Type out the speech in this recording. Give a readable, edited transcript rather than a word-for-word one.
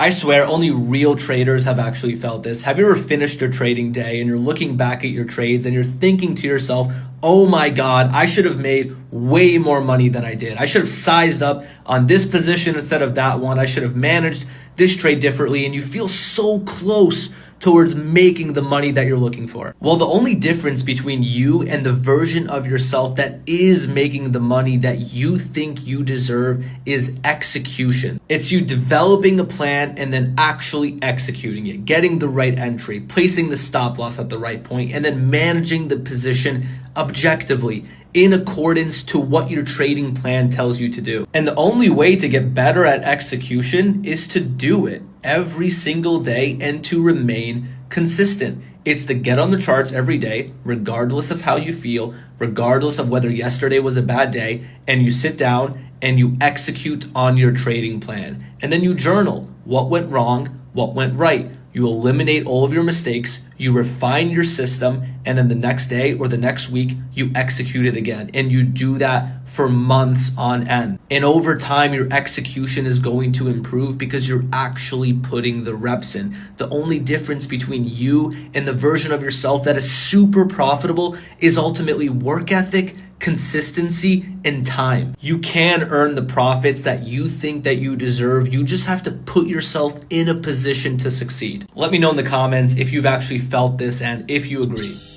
I swear only real traders have actually felt this. Have you ever finished your trading day and you're looking back at your trades and you're thinking to yourself, oh my God, I should have made way more money than I did. I should have sized up on this position instead of that one. I should have managed this trade differently. And you feel so close towards making the money that you're looking for. Well, the only difference between you and the version of yourself that is making the money that you think you deserve is execution. It's you developing a plan and then actually executing it, getting the right entry, placing the stop loss at the right point, and then managing the position objectively in accordance to what your trading plan tells you to do. And the only way to get better at execution is to do it every single day and to remain consistent. It's to get on the charts every day, regardless of how you feel, regardless of whether yesterday was a bad day, and you sit down and you execute on your trading plan. And then you journal what went wrong, what went right. You eliminate all of your mistakes, you refine your system, and then the next day or the next week, you execute it again. And you do that for months on end. And over time, your execution is going to improve because you're actually putting the reps in. The only difference between you and the version of yourself that is super profitable is ultimately work ethic, consistency, and time. You can earn the profits that you think that you deserve. You just have to put yourself in a position to succeed. Let me know in the comments if you've actually felt this and if you agree.